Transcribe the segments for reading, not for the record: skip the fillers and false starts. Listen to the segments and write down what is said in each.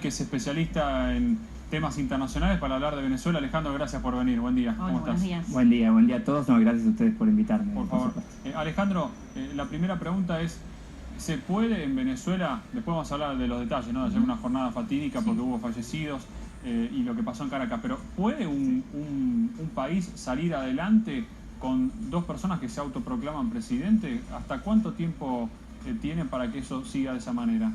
Que es especialista en temas internacionales para hablar de Venezuela. Alejandro, gracias por venir. Buen día. Hola, ¿Cómo estás? buen día a todos. No, gracias a ustedes por invitarme. Por favor. Alejandro, la primera pregunta es, ¿se puede en Venezuela, después vamos a hablar de los detalles, ¿no? De ayer una jornada fatídica porque hubo fallecidos y lo que pasó en Caracas, pero ¿puede un país salir adelante con dos personas que se autoproclaman presidente? ¿Hasta cuánto tiempo tienen para que eso siga de esa manera?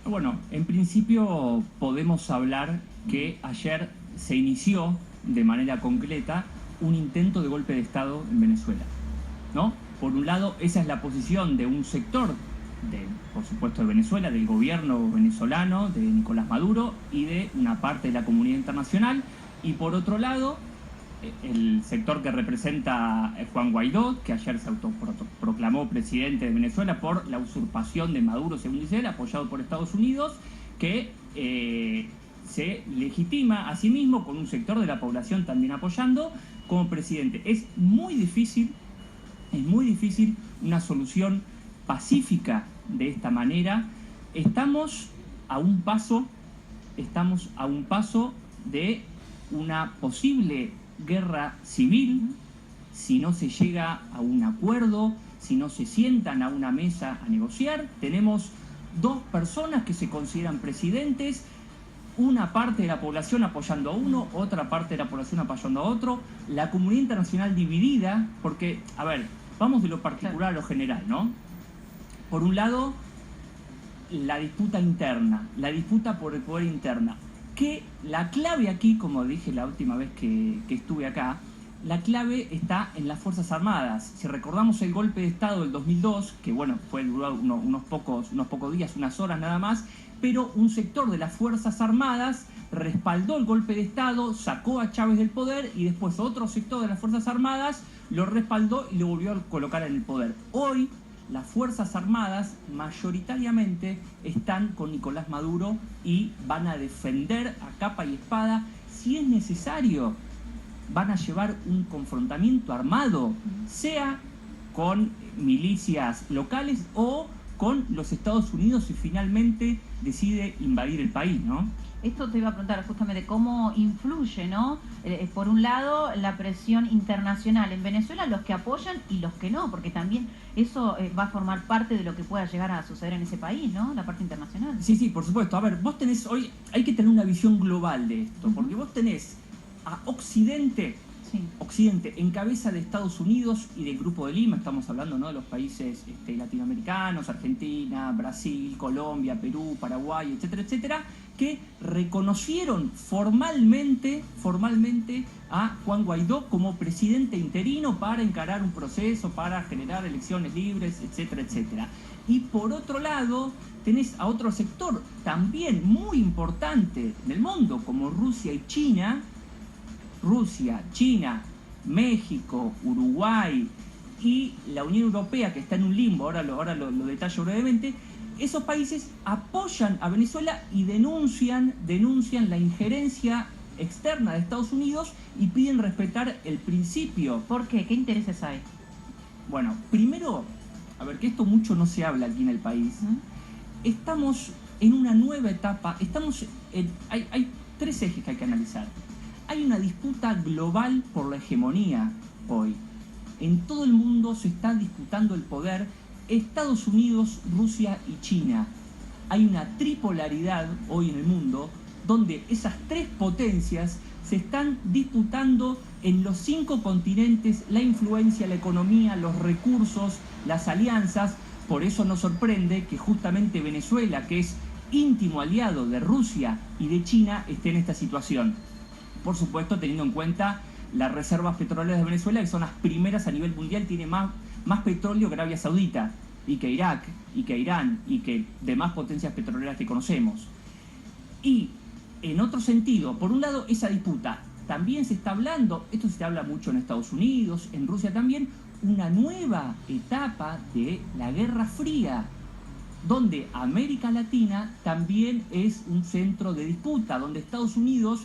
Bueno, en principio podemos hablar que ayer se inició de manera concreta un intento de golpe de Estado en Venezuela, ¿no? Por un lado, esa es la posición de un sector, por supuesto, de Venezuela, del gobierno venezolano, de Nicolás Maduro y de una parte de la comunidad internacional. Y por otro lado, el sector que representa Juan Guaidó, que ayer se autoproclamó presidente de Venezuela por la usurpación de Maduro, según dice él, apoyado por Estados Unidos, que se legitima a sí mismo con un sector de la población también apoyando como presidente. Es muy difícil una solución pacífica de esta manera. Estamos a un paso de una posible guerra civil si no se llega a un acuerdo, si no se sientan a una mesa a negociar. Tenemos dos personas que se consideran presidentes, una parte de la población apoyando a uno, otra parte de la población apoyando a otro, la comunidad internacional dividida, porque, a ver, vamos de lo particular a lo general, ¿no? Por un lado, la disputa interna, la disputa por el poder interna, que la clave aquí, como dije la última vez que estuve acá, la clave está en las Fuerzas Armadas. Si recordamos el golpe de Estado del 2002, que bueno, duró unos pocos días, unas horas nada más, pero un sector de las Fuerzas Armadas respaldó el golpe de Estado, sacó a Chávez del poder y después otro sector de las Fuerzas Armadas lo respaldó y lo volvió a colocar en el poder. Hoy las Fuerzas Armadas mayoritariamente están con Nicolás Maduro y van a defender a capa y espada. Si es necesario, van a llevar un confrontamiento armado, sea con milicias locales o con los Estados Unidos si finalmente decide invadir el país, ¿no? Esto te iba a preguntar justamente cómo influye, ¿no? Por un lado, la presión internacional en Venezuela, los que apoyan y los que no, porque también eso va a formar parte de lo que pueda llegar a suceder en ese país, ¿no? La parte internacional. Sí, por supuesto. A ver, vos tenés hoy, hay que tener una visión global de esto, porque vos tenés a Occidente en cabeza de Estados Unidos y del Grupo de Lima, estamos hablando, ¿no?, de los países latinoamericanos, Argentina, Brasil, Colombia, Perú, Paraguay, etcétera, etcétera, que reconocieron formalmente a Juan Guaidó como presidente interino para encarar un proceso, para generar elecciones libres, etcétera, etcétera. Y por otro lado, tenés a otro sector también muy importante en el mundo, como Rusia y China, México, Uruguay y la Unión Europea, que está en un limbo, ahora lo detallo brevemente. Esos países apoyan a Venezuela y denuncian la injerencia externa de Estados Unidos y piden respetar el principio. ¿Por qué? ¿Qué intereses hay? Bueno, primero, a ver, que esto mucho no se habla aquí en el país. Estamos en una nueva etapa, hay tres ejes que hay que analizar. Hay una disputa global por la hegemonía hoy. En todo el mundo se está disputando el poder Estados Unidos, Rusia y China. Hay una tripolaridad hoy en el mundo donde esas tres potencias se están disputando en los 5 continentes la influencia, la economía, los recursos, las alianzas. Por eso nos sorprende que justamente Venezuela, que es íntimo aliado de Rusia y de China, esté en esta situación. Por supuesto, teniendo en cuenta las reservas petroleras de Venezuela, que son las primeras a nivel mundial, tiene más petróleo que Arabia Saudita, y que Irak, y que Irán, y que demás potencias petroleras que conocemos. Y en otro sentido, por un lado, esa disputa también se está hablando, esto se habla mucho en Estados Unidos, en Rusia también, una nueva etapa de la Guerra Fría, donde América Latina también es un centro de disputa, donde Estados Unidos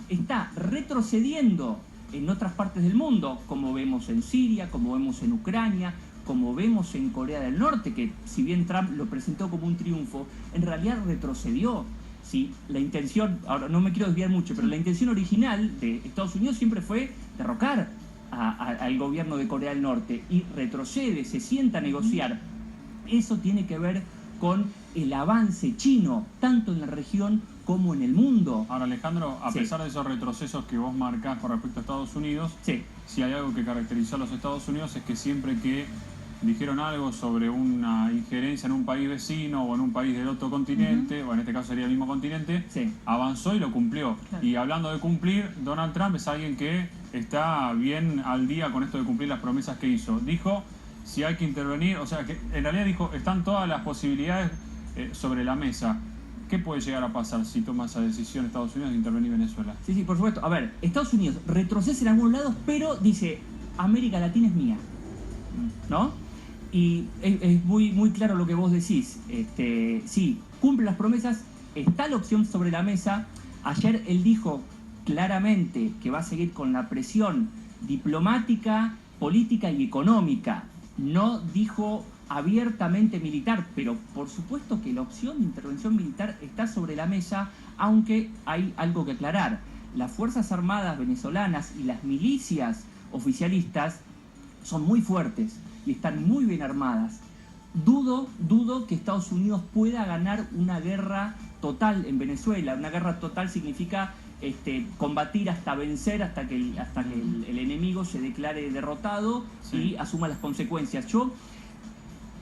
está retrocediendo en otras partes del mundo, como vemos en Siria, como vemos en Ucrania, como vemos en Corea del Norte, que si bien Trump lo presentó como un triunfo, en realidad retrocedió. si la intención, ahora no me quiero desviar mucho, pero la intención original de Estados Unidos siempre fue derrocar al gobierno de Corea del Norte y retrocede, se sienta a negociar. Eso tiene que ver con el avance chino, tanto en la región como en el mundo. Ahora, Alejandro, a Sí. pesar de esos retrocesos que vos marcás con respecto a Estados Unidos, Sí, si hay algo que caracterizó a los Estados Unidos es que siempre que dijeron algo sobre una injerencia en un país vecino o en un país del otro continente, o en este caso sería el mismo continente, sí. avanzó y lo cumplió. Claro. Y hablando de cumplir, Donald Trump es alguien que está bien al día con esto de cumplir las promesas que hizo. Dijo, si hay que intervenir, o sea, que en realidad dijo, están todas las posibilidades sobre la mesa. ¿Qué puede llegar a pasar si toma esa decisión Estados Unidos de intervenir Venezuela? Sí, por supuesto. A ver, Estados Unidos retrocede en algunos lados, pero dice, América Latina es mía, ¿no? Y es muy claro lo que vos decís. Sí, cumple las promesas, está la opción sobre la mesa. Ayer él dijo claramente que va a seguir con la presión diplomática, política y económica. No dijo abiertamente militar, pero por supuesto que la opción de intervención militar está sobre la mesa, aunque hay algo que aclarar. Las Fuerzas Armadas venezolanas y las milicias oficialistas son muy fuertes y están muy bien armadas. Dudo que Estados Unidos pueda ganar una guerra total en Venezuela. Una guerra total significa combatir hasta vencer, hasta que el enemigo se declare derrotado y asuma las consecuencias.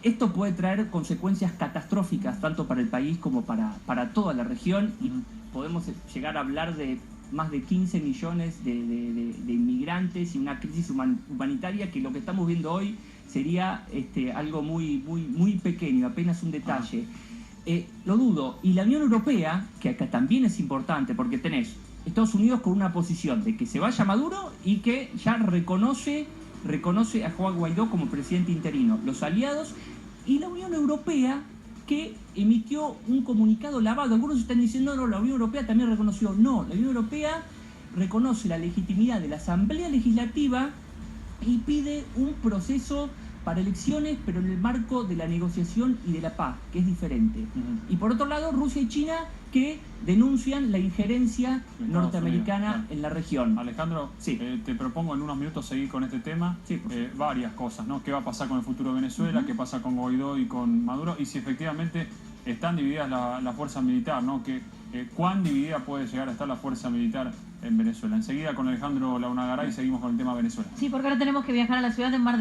Esto puede traer consecuencias catastróficas tanto para el país como para toda la región, y podemos llegar a hablar de más de 15 millones de inmigrantes y una crisis humanitaria que lo que estamos viendo hoy sería algo muy pequeño, apenas un detalle. Lo dudo. Y la Unión Europea, que acá también es importante, porque tenés Estados Unidos con una posición de que se vaya Maduro y que ya reconoce a Juan Guaidó como presidente interino. Los aliados y la Unión Europea, que emitió un comunicado lavado. Algunos están diciendo, no, la Unión Europea también reconoció. No, la Unión Europea reconoce la legitimidad de la Asamblea Legislativa y pide un proceso para elecciones, pero en el marco de la negociación y de la paz, que es diferente. Y por otro lado, Rusia y China, que denuncian la injerencia norteamericana en la región. Alejandro, Sí. Te propongo en unos minutos seguir con este tema. Sí, por supuesto. Varias cosas, ¿no? ¿Qué va a pasar con el futuro de Venezuela? ¿Qué pasa con Guaidó y con Maduro? Y si efectivamente están divididas la fuerza militar, ¿no? ¿Cuán dividida puede llegar a estar la fuerza militar en Venezuela? Enseguida con Alejandro Launagaray seguimos con el tema Venezuela. Sí, porque ahora tenemos que viajar a la ciudad de Mar del